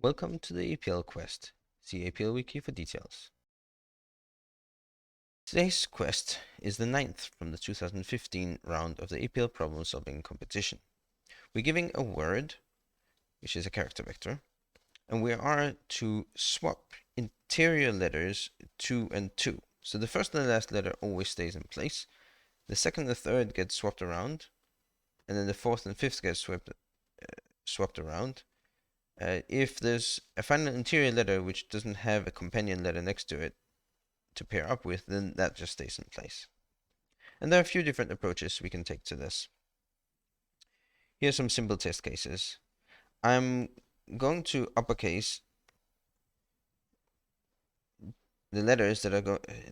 Welcome to the APL quest. See APL Wiki for details. Today's quest is the 9th from the 2015 round of the APL problem solving competition. We're giving a word, which is a character vector, and we are to swap interior letters 2 and 2. So the first and the last letter always stays in place. The second and the third get swapped around, and then the fourth and fifth get swapped around. If there's a final interior letter which doesn't have a companion letter next to it to pair up with, then that just stays in place. And there are a few different approaches we can take to this. Here's some simple test cases. I'm going to uppercase the letters that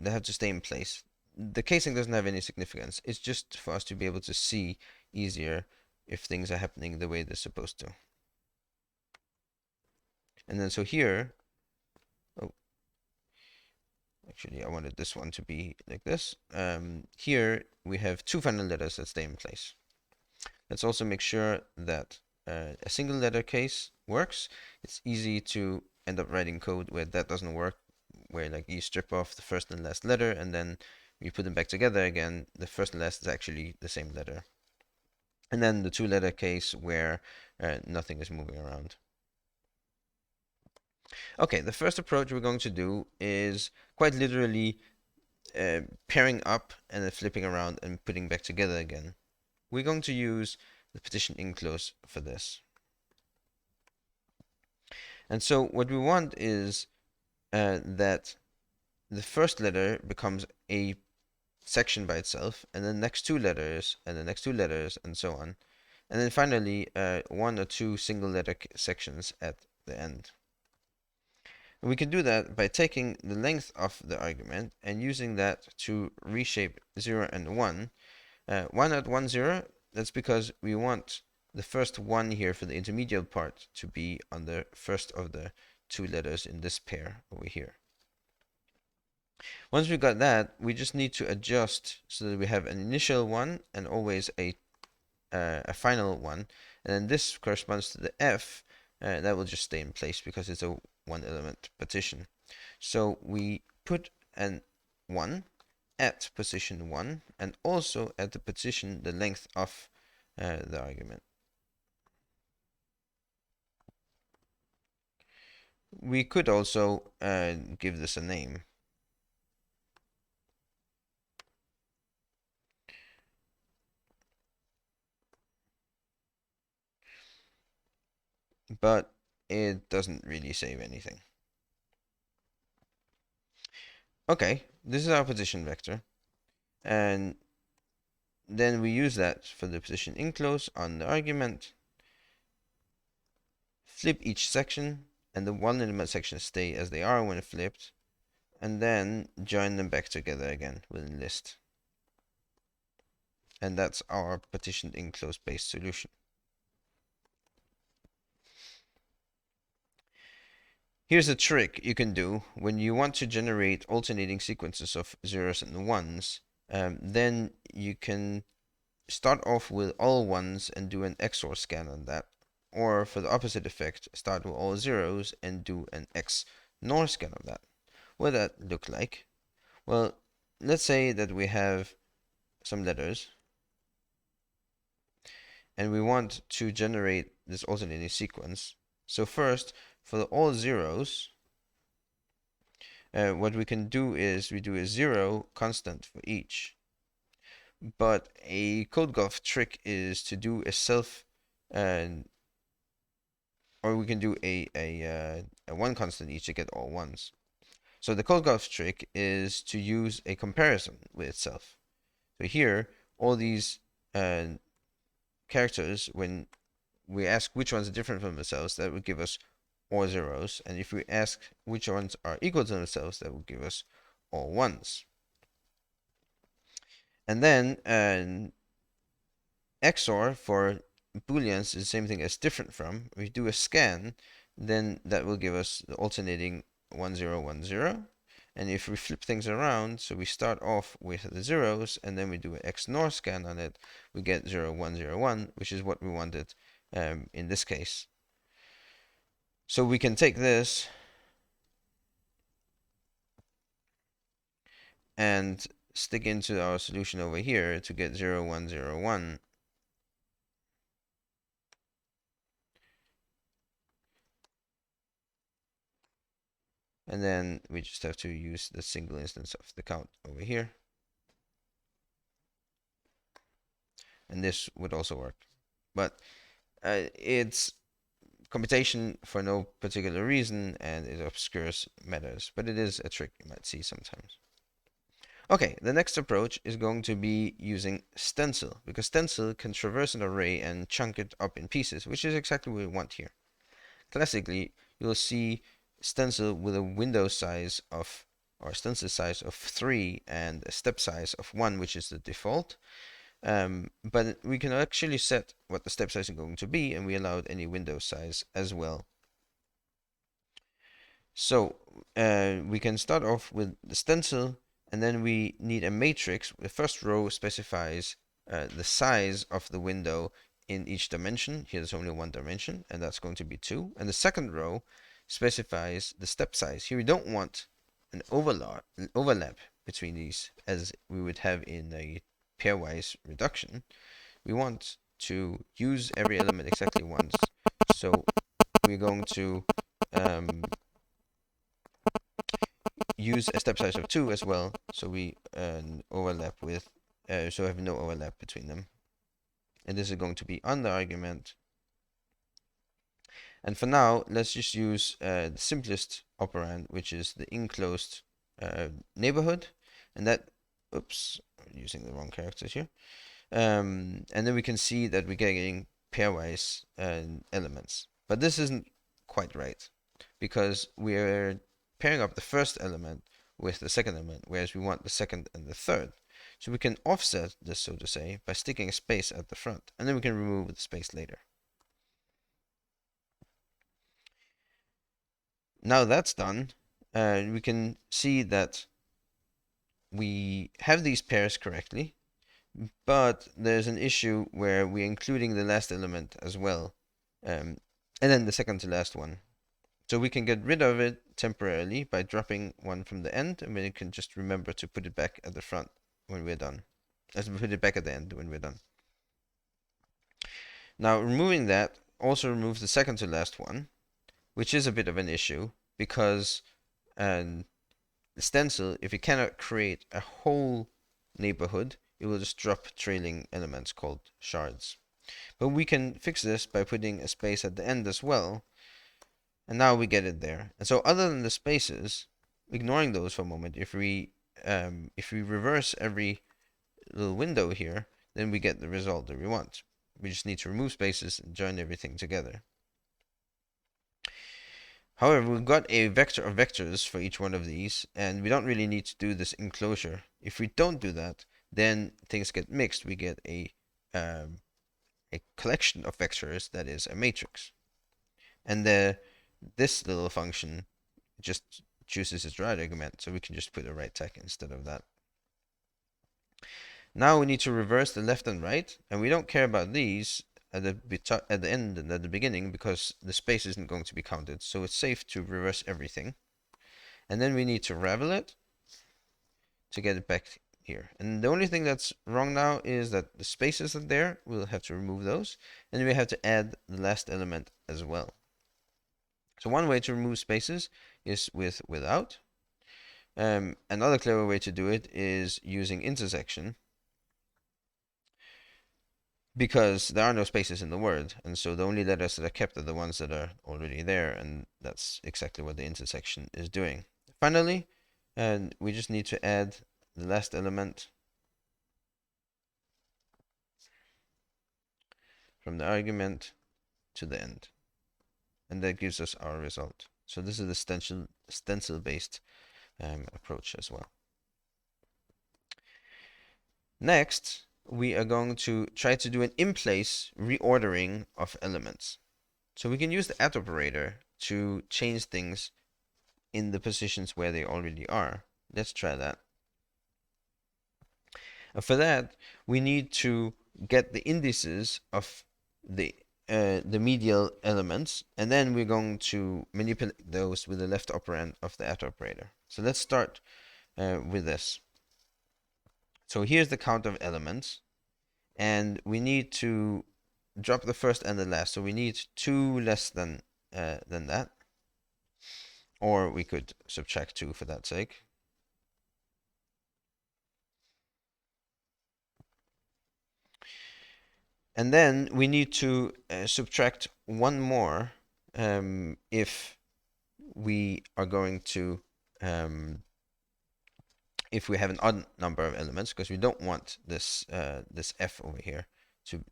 have to stay in place. The casing doesn't have any significance. It's just for us to be able to see easier if things are happening the way they're supposed to. And then so here, actually I wanted this one to be like this. Here we have two final letters that stay in place. Let's also make sure that a single letter case works. It's easy to end up writing code where that doesn't work, where like you strip off the first and last letter and then you put them back together again. The first and last is actually the same letter. And then the two-letter case where nothing is moving around. Okay, the first approach we're going to do is quite literally pairing up and then flipping around and putting back together again. We're going to use the partition inclose for this. And so what we want is that the first letter becomes a section by itself, and the next two letters, and the next two letters, and so on. And then finally, one or two single letter sections at the end. And we can do that by taking the length of the argument and using that to reshape 0 and 1. Why not 1, 0? That's because we want the first 1 here for the intermediate part to be on the first of the two letters in this pair over here. Once we got that, we just need to adjust so that we have an initial 1 and always a final 1. And then this corresponds to the F. That will just stay in place because it's a one-element partition. So we put an 1 at position 1 and also at the position the length of the argument. We could also give this a name. But it doesn't really save anything. Okay, this is our position vector. And then we use that for the position inclose on the argument. Flip each section, and the one element sections stay as they are when flipped. And then join them back together again within list. And that's our partitioned inclose based solution. Here's a trick you can do when you want to generate alternating sequences of zeros and ones. Then you can start off with all ones and do an XOR scan on that. Or for the opposite effect, start with all zeros and do an XNOR scan of that. What does that look like? Well, let's say that we have some letters and we want to generate this alternating sequence. So first, for the all zeros, what we can do is we do a 0 constant for each. But a CodeGolf trick is to do a self, or we can do a 1 constant each to get all ones. So the CodeGolf trick is to use a comparison with itself. So here, all these characters, when we ask which ones are different from themselves, that would give us all zeros. And if we ask which ones are equal to themselves, that would give us all ones. And then XOR for booleans is the same thing as different from. If we do a scan, then that will give us the alternating 1, 0, 1, 0. And if we flip things around, so we start off with the zeros, and then we do an XNOR scan on it, we get 0, 1, 0, 1, which is what we wanted in this case. So we can take this and stick into our solution over here to get 0, 1, 0, 1. And then we just have to use the single instance of the count over here. And this would also work. But it's computation for no particular reason, and it obscures matters. But it is a trick you might see sometimes. Okay, the next approach is going to be using Stencil, because Stencil can traverse an array and chunk it up in pieces, which is exactly what we want here. Classically, you'll see Stencil with a window size of, or stencil size of 3 and a step size of 1, which is the default. But we can actually set what the step size is going to be, and we allowed any window size as well. So we can start off with the stencil, and then we need a matrix. The first row specifies the size of the window in each dimension. Here there's only one dimension, and that's going to be 2. And the second row specifies the step size. Here we don't want an overlap between these, as we would have in a pairwise reduction. We want to use every element exactly once. So we're going to use a step size of 2 as well, so we overlap with, so have no overlap between them. And this is going to be on the argument. And for now, let's just use the simplest operand, which is the enclosed neighborhood. And that, oops, I'm using the wrong characters here. And then we can see that we're getting pairwise elements. But this isn't quite right, because we're pairing up the first element with the second element, whereas we want the second and the third. So we can offset this, so to say, by sticking a space at the front, and then we can remove the space later. Now that's done, we can see that we have these pairs correctly, but there's an issue where we're including the last element as well, and then the second to last one. So we can get rid of it temporarily by dropping one from the end, and we can just remember to put it back at the front when we're done. Let's put it back at the end when we're done. Now removing that also removes the second to last one, which is a bit of an issue, because the stencil, if it cannot create a whole neighborhood, it will just drop trailing elements called shards. But we can fix this by putting a space at the end as well, and now we get it there. And so other than the spaces, ignoring those for a moment, if we reverse every little window here, then we get the result that we want. We just need to remove spaces and join everything together. However, we've got a vector of vectors for each one of these, and we don't really need to do this enclosure. If we don't do that, then things get mixed. We get a collection of vectors that is a matrix. And this little function just chooses its right argument, so we can just put a right tag instead of that. Now we need to reverse the left and right, and we don't care about these at the end and at the beginning, because the space isn't going to be counted, so it's safe to reverse everything. And then we need to ravel it to get it back here. And the only thing that's wrong now is that the spaces are there. We'll have to remove those, and then we have to add the last element as well. So one way to remove spaces is with without. Another clever way to do it is using intersection, because there are no spaces in the word, and so the only letters that are kept are the ones that are already there, and that's exactly what the intersection is doing. Finally, we just need to add the last element from the argument to the end, and that gives us our result. So this is the stencil-based approach as well. Next, we are going to try to do an in-place reordering of elements. So we can use the @ operator to change things in the positions where they already are. Let's try that. And for that, we need to get the indices of the the medial elements, and then we're going to manipulate those with the left operand of the at operator. So let's start with this. So here's the count of elements, and we need to drop the first and the last. So we need 2 less than that, or we could subtract 2 for that sake. And then we need to subtract 1 more if we are going to if we have an odd number of elements, because we don't want this this f over here to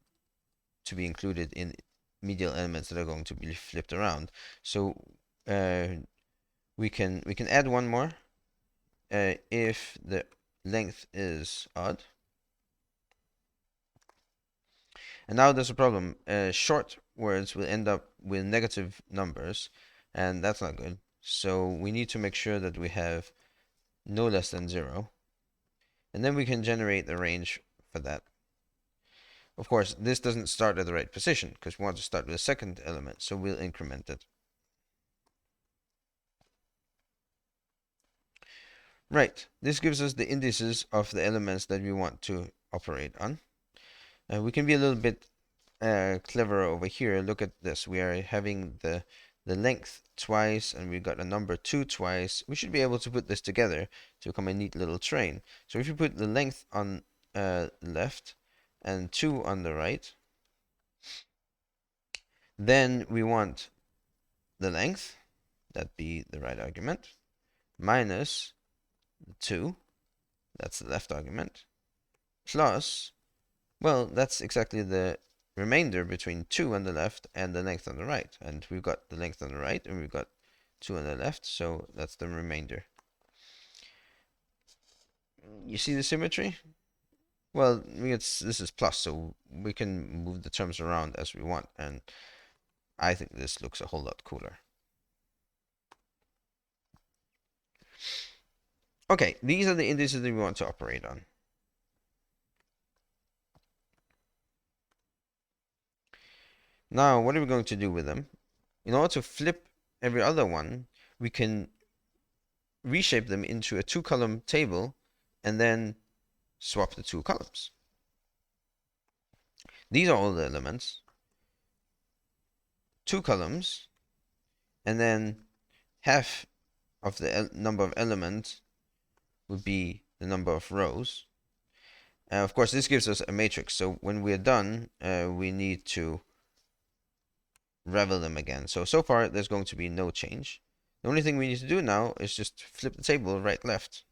be included in medial elements that are going to be flipped around. So we can add 1 more if the length is odd. And now there's a problem. Short words will end up with negative numbers, and that's not good. So we need to make sure that we have no less than 0. And then we can generate the range for that. Of course, this doesn't start at the right position, because we want to start with the second element, so we'll increment it. Right, this gives us the indices of the elements that we want to operate on. We can be a little bit cleverer over here. Look at this. We are having the length twice, and we've got a number 2 twice. We should be able to put this together to become a neat little train. So if you put the length on left and 2 on the right, then we want the length, that be the right argument, minus 2, that's the left argument, plus, well, that's exactly the remainder between 2 on the left and the length on the right. And we've got the length on the right, and we've got 2 on the left, so that's the remainder. You see the symmetry? Well, this is plus, so we can move the terms around as we want, and I think this looks a whole lot cooler. Okay, these are the indices that we want to operate on. Now, what are we going to do with them? In order to flip every other one, we can reshape them into a 2-column table and then swap the 2 columns. These are all the elements. 2 columns, and then half of the number of elements would be the number of rows. Of course, this gives us a matrix, so when we're done, we need to revel them again. So far, there's going to be no change. The only thing we need to do now is just flip the table right, left.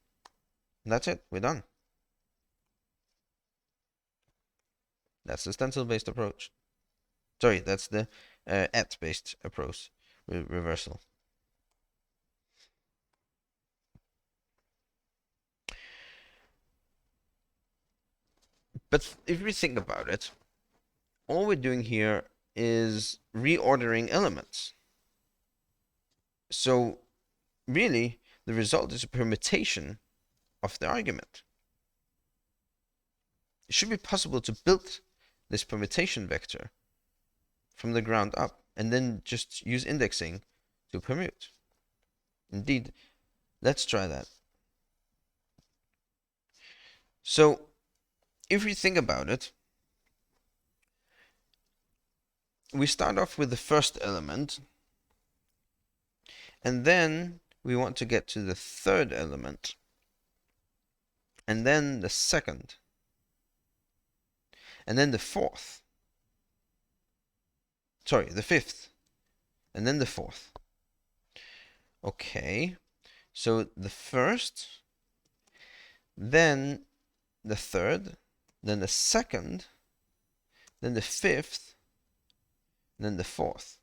And that's it. We're done. That's the stencil-based approach. Sorry, that's the at-based approach, reversal. But if we think about it, all we're doing here is reordering elements. So really, the result is a permutation of the argument. It should be possible to build this permutation vector from the ground up and then just use indexing to permute. Indeed, let's try that. So if we think about it, we start off with the first element, and then we want to get to the third element, and then the second, and then the fourth. Sorry, the fifth, and then the fourth. Okay, so the first, then the third, then the second, then the fifth, then the fourth.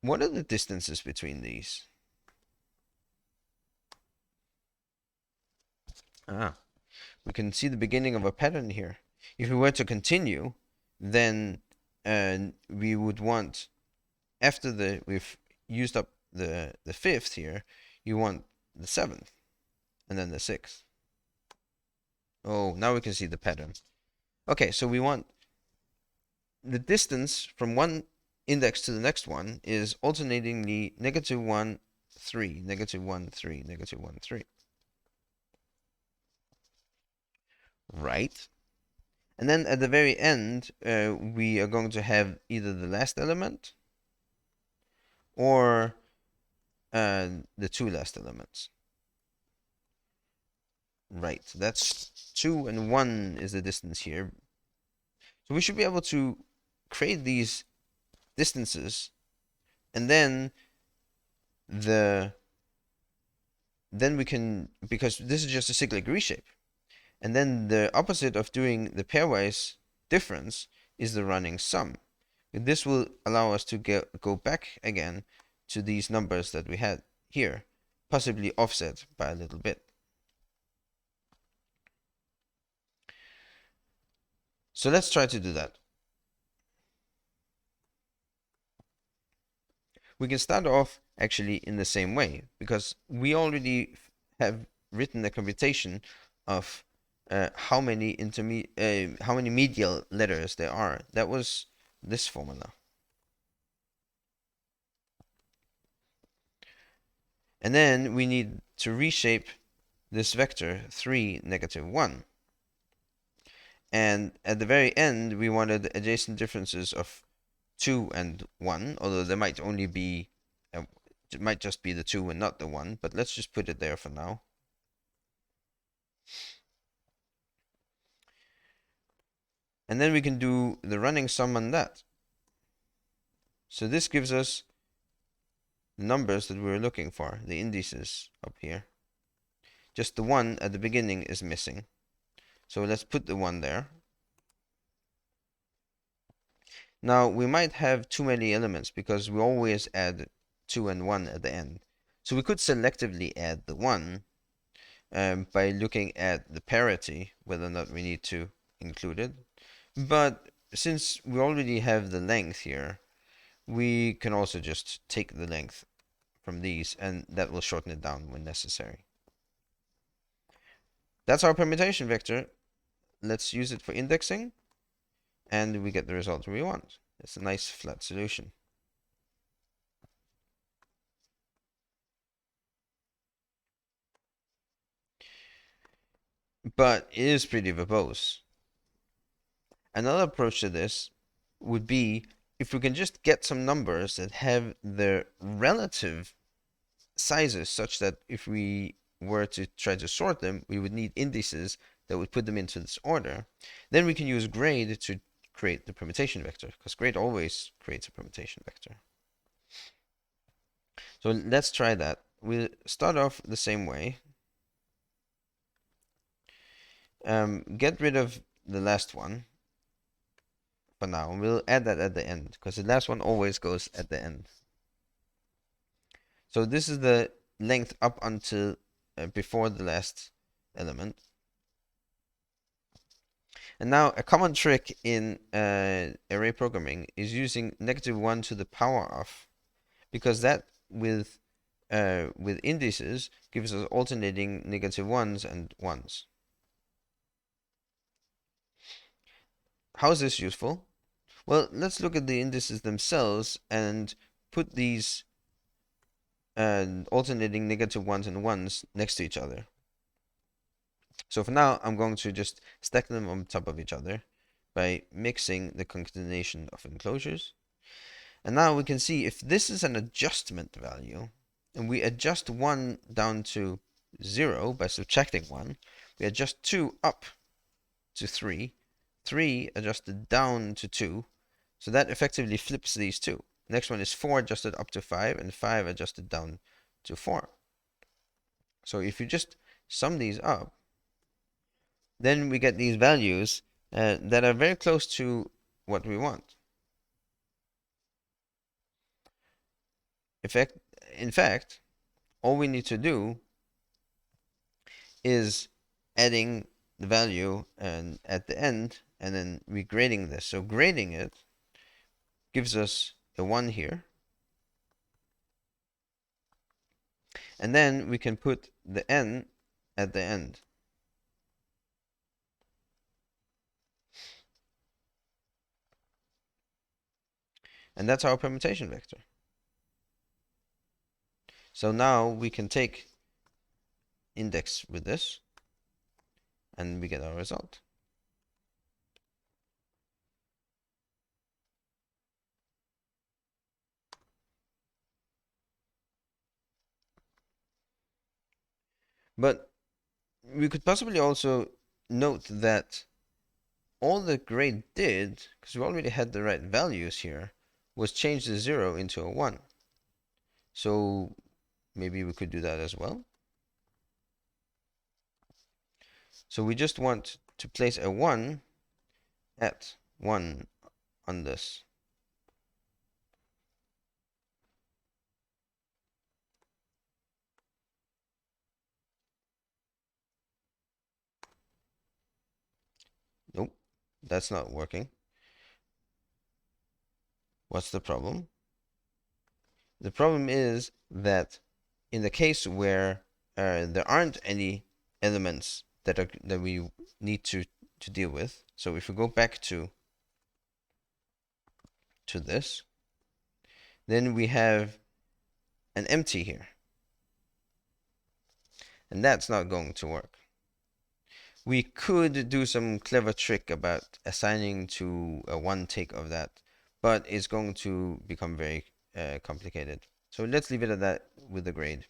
What are the distances between these? We can see the beginning of a pattern here. If we were to continue, then we would want, after we've used up the fifth here, you want the seventh, and then the sixth. Oh, now we can see the pattern. Okay, so we want the distance from one index to the next one is alternatingly -1, 3, -1, 3, -1, 3. Right? And then at the very end, we are going to have either the last element or the two last elements. Right, so that's 2 and 1 is the distance here. So we should be able to create these distances, and then we can, because this is just a cyclic reshape, and then the opposite of doing the pairwise difference is the running sum. This will allow us to go back again to these numbers that we had here, possibly offset by a little bit. So let's try to do that. We can start off actually in the same way, because we already have written a computation of how many medial letters there are. That was this formula. And then we need to reshape this vector 3, -1. And at the very end, we wanted adjacent differences of 2 and 1, although there might only be, it might just be the 2 and not the 1, but let's just put it there for now. And then we can do the running sum on that. So this gives us the numbers that we were looking for, the indices up here. Just the 1 at the beginning is missing. So let's put the 1 there. Now, we might have too many elements because we always add 2 and 1 at the end. So we could selectively add the 1 by looking at the parity, whether or not we need to include it. But since we already have the length here, we can also just take the length from these, and that will shorten it down when necessary. That's our permutation vector. Let's use it for indexing, and we get the result we want. It's a nice flat solution. But it is pretty verbose. Another approach to this would be if we can just get some numbers that have their relative sizes such that if we were to try to sort them, we would need indices that would put them into this order. Then we can use grade to create the permutation vector, because grade always creates a permutation vector. So let's try that. We'll start off the same way. Get rid of the last one for now. We'll add that at the end, because the last one always goes at the end. So this is the length up until before the last element. And now a common trick in array programming is using -1 to the power of, because that with indices gives us alternating -1s and 1s. How is this useful? Well, let's look at the indices themselves and put these alternating -1s and 1s next to each other. So for now, I'm going to just stack them on top of each other by mixing the concatenation of enclosures. And now we can see if this is an adjustment value, and we adjust 1 down to 0 by subtracting 1, we adjust 2 up to 3, 3 adjusted down to 2, so that effectively flips these two. Next one is 4 adjusted up to 5, and 5 adjusted down to 4. So if you just sum these up, then we get these values that are very close to what we want. In fact, all we need to do is adding the value and at the end, and then regrading this. So grading it gives us a 1 here. And then we can put the n at the end. And that's our permutation vector. So now we can take index with this, and we get our result. But we could possibly also note that all the grade did, because we already had the right values here, was change the 0 into a 1. So maybe we could do that as well. So we just want to place a 1 at 1 on this. Nope, that's not working. What's the problem? The problem is that in the case where there aren't any elements that we need to deal with, so if we go back to this, then we have an empty here, and that's not going to work. We could do some clever trick about assigning to a one take of that, but it's going to become very complicated. So let's leave it at that with the grade.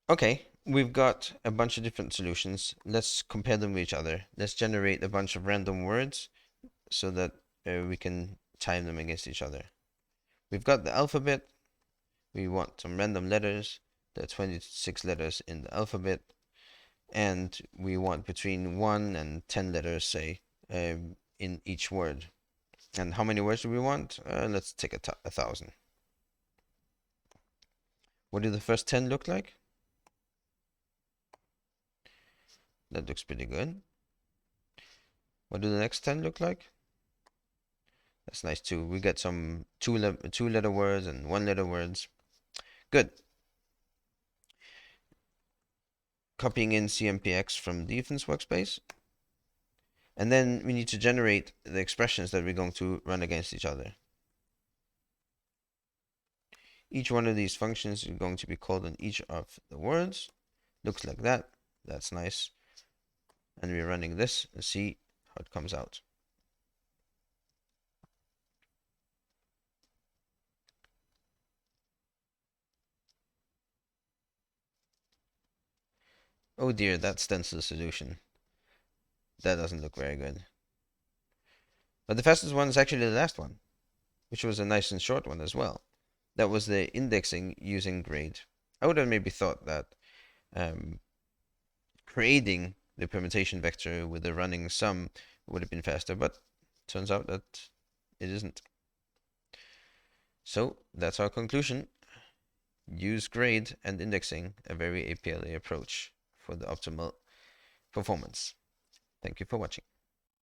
Okay, we've got a bunch of different solutions. Let's compare them with each other. Let's generate a bunch of random words so that we can time them against each other. We've got the alphabet. We want some random letters. There are 26 letters in the alphabet. And we want between 1 and 10 letters, say, in each word. And how many words do we want? Let's take 1,000. What do the first 10 look like? That looks pretty good. What do the next 10 look like? That's nice too. We get some two-letter words and one-letter words. Good. Copying in CMPX from the Ethan's workspace. And then we need to generate the expressions that we're going to run against each other. Each one of these functions is going to be called on each of the words. Looks like that. That's nice. And we're running this and see how it comes out. Oh dear, that's Stencil solution. That doesn't look very good. But the fastest one is actually the last one, which was a nice and short one as well. That was the indexing using grade. I would have maybe thought that creating the permutation vector with the running sum would have been faster, but turns out that it isn't. So that's our conclusion. Use grade and indexing, a very APLA approach for the optimal performance. Thank you for watching.